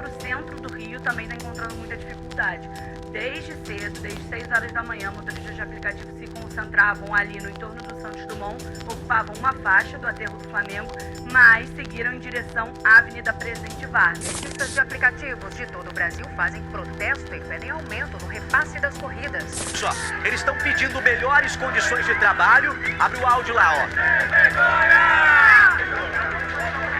para o centro do Rio também está encontrando muita dificuldade. Desde cedo, desde 6 horas da manhã, motoristas de aplicativo se concentravam ali no entorno do Santos Dumont, ocupavam uma faixa do aterro do Flamengo, mas seguiram em direção à Avenida Presidente Vargas. Motoristas de aplicativos de todo o Brasil fazem protesto e pedem aumento no repasse das corridas. Só, eles estão pedindo melhores condições de trabalho. Abre o áudio lá, ó.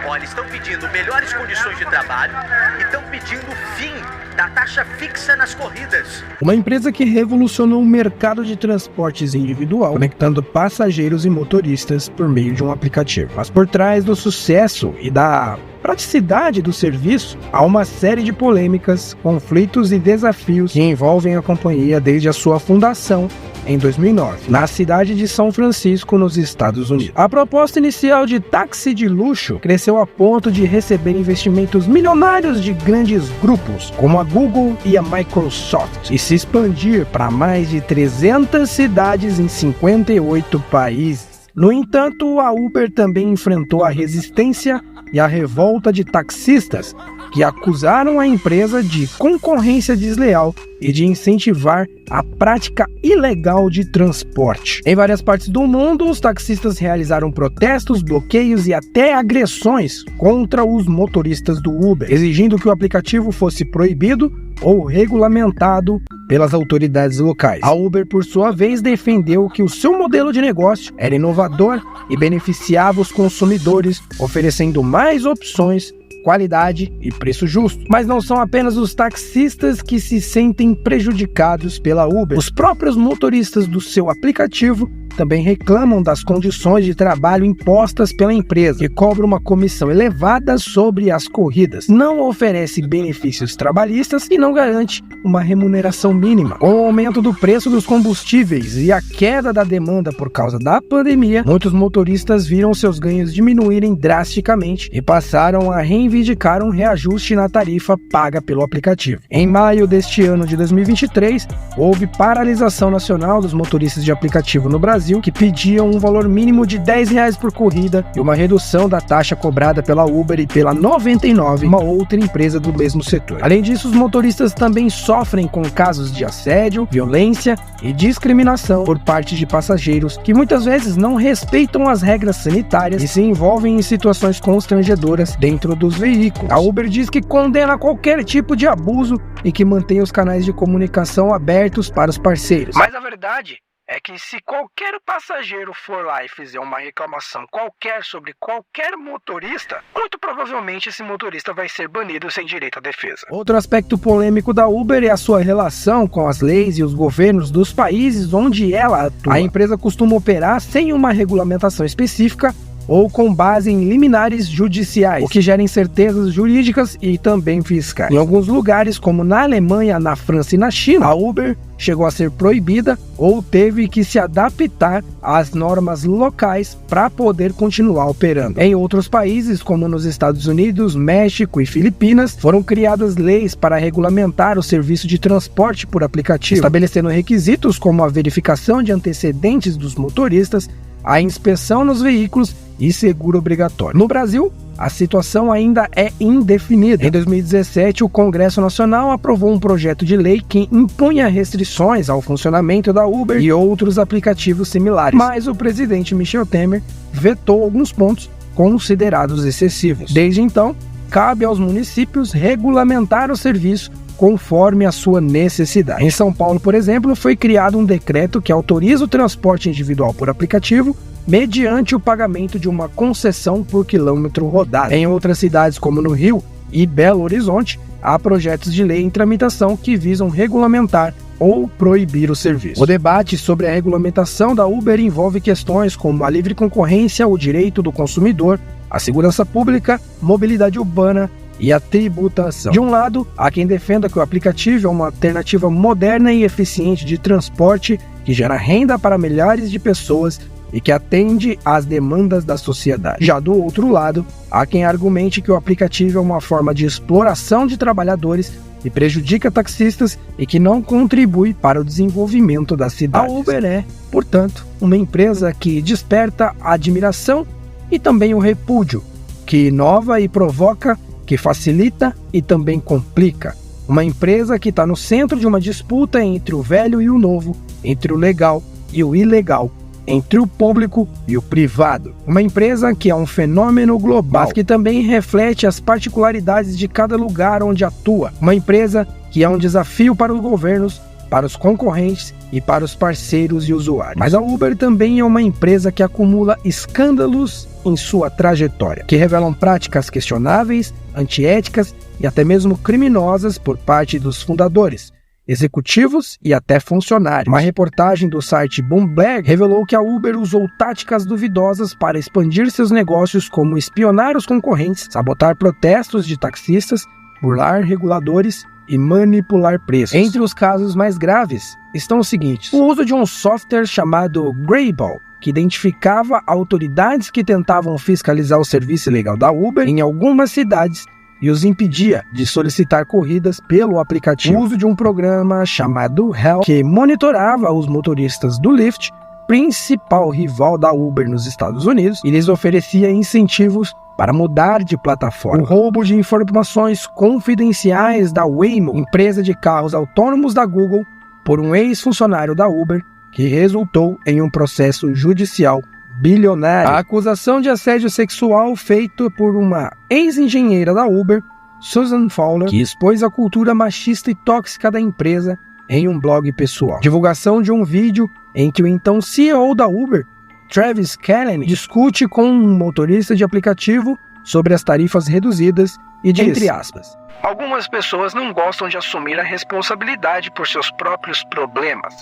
Olha, eles estão pedindo melhores condições de trabalho e estão pedindo o fim da taxa fixa nas corridas. Uma empresa que revolucionou o mercado de transportes individual, conectando passageiros e motoristas por meio de um aplicativo. Mas por trás do sucesso e da praticidade do serviço, há uma série de polêmicas, conflitos e desafios que envolvem a companhia desde a sua fundação em 2009, na cidade de São Francisco, nos Estados Unidos. A proposta inicial de táxi de luxo cresceu a ponto de receber investimentos milionários de grandes grupos, como a Google e a Microsoft, e se expandir para mais de 300 cidades em 58 países. No entanto, a Uber também enfrentou a resistência e a revolta de taxistas que acusaram a empresa de concorrência desleal e de incentivar a prática ilegal de transporte. Em várias partes do mundo, os taxistas realizaram protestos, bloqueios e até agressões contra os motoristas do Uber, exigindo que o aplicativo fosse proibido ou regulamentado pelas autoridades locais. A Uber, por sua vez, defendeu que o seu modelo de negócio era inovador e beneficiava os consumidores, oferecendo mais opções, qualidade e preço justo. Mas não são apenas os taxistas que se sentem prejudicados pela Uber. Os próprios motoristas do seu aplicativo também reclamam das condições de trabalho impostas pela empresa, que cobra uma comissão elevada sobre as corridas, não oferece benefícios trabalhistas e não garante uma remuneração mínima. Com o aumento do preço dos combustíveis e a queda da demanda por causa da pandemia, muitos motoristas viram seus ganhos diminuírem drasticamente e passaram a reivindicar um reajuste na tarifa paga pelo aplicativo. Em maio deste ano de 2023, houve paralisação nacional dos motoristas de aplicativo no Brasil, que pediam um valor mínimo de R$10 por corrida e uma redução da taxa cobrada pela Uber e pela 99, uma outra empresa do mesmo setor. Além disso, os motoristas também sofrem com casos de assédio, violência e discriminação por parte de passageiros que muitas vezes não respeitam as regras sanitárias e se envolvem em situações constrangedoras dentro dos veículos. A Uber diz que condena qualquer tipo de abuso e que mantém os canais de comunicação abertos para os parceiros. Mas a verdade é que se qualquer passageiro for lá e fizer uma reclamação qualquer sobre qualquer motorista, muito provavelmente esse motorista vai ser banido sem direito à defesa. Outro aspecto polêmico da Uber é a sua relação com as leis e os governos dos países onde ela atua. A empresa costuma operar sem uma regulamentação específica ou com base em liminares judiciais, o que gera incertezas jurídicas e também fiscais. Em alguns lugares, como na Alemanha, na França e na China, a Uber chegou a ser proibida ou teve que se adaptar às normas locais para poder continuar operando. Em outros países, como nos Estados Unidos, México e Filipinas, foram criadas leis para regulamentar o serviço de transporte por aplicativo, estabelecendo requisitos como a verificação de antecedentes dos motoristas, a inspeção nos veículos e seguro obrigatório. No Brasil, a situação ainda é indefinida. Em 2017, o Congresso Nacional aprovou um projeto de lei que impunha restrições ao funcionamento da Uber e outros aplicativos similares, mas o presidente Michel Temer vetou alguns pontos considerados excessivos. Desde então, cabe aos municípios regulamentar o serviço conforme a sua necessidade. Em São Paulo, por exemplo, foi criado um decreto que autoriza o transporte individual por aplicativo mediante o pagamento de uma concessão por quilômetro rodado. Em outras cidades, como no Rio e Belo Horizonte, há projetos de lei em tramitação que visam regulamentar ou proibir o serviço. O debate sobre a regulamentação da Uber envolve questões como a livre concorrência, o direito do consumidor, a segurança pública, mobilidade urbana e a tributação. De um lado, há quem defenda que o aplicativo é uma alternativa moderna e eficiente de transporte que gera renda para milhares de pessoas e que atende às demandas da sociedade. Já do outro lado, há quem argumente que o aplicativo é uma forma de exploração de trabalhadores e prejudica taxistas e que não contribui para o desenvolvimento da cidade. A Uber é, portanto, uma empresa que desperta a admiração e também o repúdio, que inova e provoca que facilita e também complica. Uma empresa que está no centro de uma disputa entre o velho e o novo, entre o legal e o ilegal, entre o público e o privado. Uma empresa que é um fenômeno global, mas que também reflete as particularidades de cada lugar onde atua. Uma empresa que é um desafio para os governos, para os concorrentes e para os parceiros e usuários. Mas a Uber também é uma empresa que acumula escândalos em sua trajetória, que revelam práticas questionáveis, antiéticas e até mesmo criminosas por parte dos fundadores, executivos e até funcionários. Uma reportagem do site Bloomberg revelou que a Uber usou táticas duvidosas para expandir seus negócios, como espionar os concorrentes, sabotar protestos de taxistas, burlar reguladores e manipular preços. Entre os casos mais graves estão os seguintes: o uso de um software chamado Greyball, que identificava autoridades que tentavam fiscalizar o serviço ilegal da Uber em algumas cidades e os impedia de solicitar corridas pelo aplicativo. O uso de um programa chamado Help, que monitorava os motoristas do Lyft, principal rival da Uber nos Estados Unidos, e lhes oferecia incentivos para mudar de plataforma. O roubo de informações confidenciais da Waymo, empresa de carros autônomos da Google, por um ex-funcionário da Uber, que resultou em um processo judicial bilionário. A acusação de assédio sexual feita por uma ex-engenheira da Uber, Susan Fowler, que expôs a cultura machista e tóxica da empresa em um blog pessoal. Divulgação de um vídeo em que o então CEO da Uber, Travis Kalanick, discute com um motorista de aplicativo sobre as tarifas reduzidas e diz, entre aspas, algumas pessoas não gostam de assumir a responsabilidade por seus próprios problemas.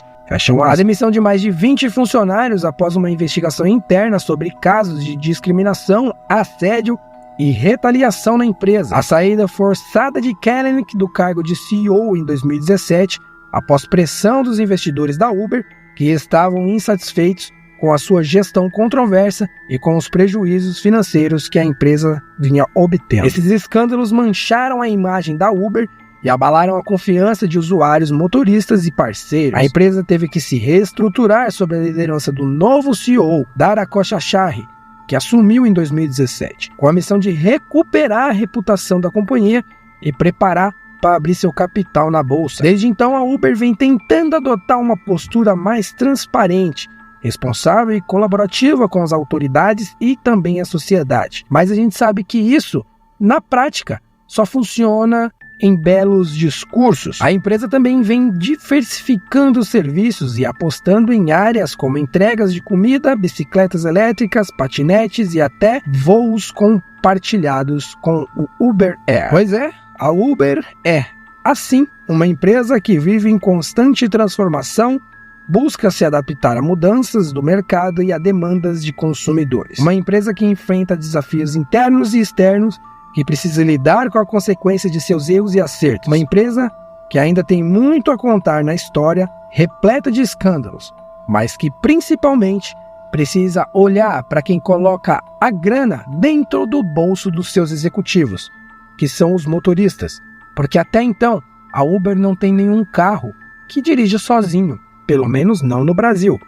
A demissão de mais de 20 funcionários após uma investigação interna sobre casos de discriminação, assédio e retaliação na empresa. A saída forçada de Kalanick do cargo de CEO em 2017, após pressão dos investidores da Uber, que estavam insatisfeitos com a sua gestão controversa e com os prejuízos financeiros que a empresa vinha obtendo. Esses escândalos mancharam a imagem da Uber e abalaram a confiança de usuários, motoristas e parceiros. A empresa teve que se reestruturar sob a liderança do novo CEO, Dara Khosrowshahi, que assumiu em 2017, com a missão de recuperar a reputação da companhia e preparar para abrir seu capital na bolsa. Desde então, a Uber vem tentando adotar uma postura mais transparente, responsável e colaborativa com as autoridades e também a sociedade. Mas a gente sabe que isso, na prática, só funciona em belos discursos. A empresa também vem diversificando os serviços e apostando em áreas como entregas de comida, bicicletas elétricas, patinetes e até voos compartilhados com o Uber Air. Pois é, a Uber é, assim, uma empresa que vive em constante transformação, busca se adaptar a mudanças do mercado e a demandas de consumidores. Uma empresa que enfrenta desafios internos e externos, que precisa lidar com a consequência de seus erros e acertos. Uma empresa que ainda tem muito a contar na história, repleta de escândalos, mas que principalmente precisa olhar para quem coloca a grana dentro do bolso dos seus executivos, que são os motoristas, porque até então a Uber não tem nenhum carro que dirija sozinho, pelo menos não no Brasil.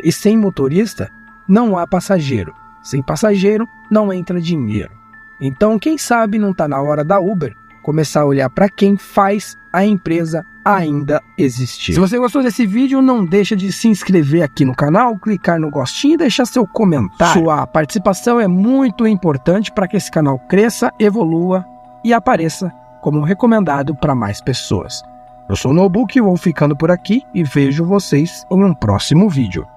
E sem motorista não há passageiro, sem passageiro não entra dinheiro. Então, quem sabe não está na hora da Uber começar a olhar para quem faz a empresa ainda existir. Se você gostou desse vídeo, não deixa de se inscrever aqui no canal, clicar no gostinho e deixar seu comentário. Sua participação é muito importante para que esse canal cresça, evolua e apareça como recomendado para mais pessoas. Eu sou o Nobuki, vou ficando por aqui e vejo vocês em um próximo vídeo.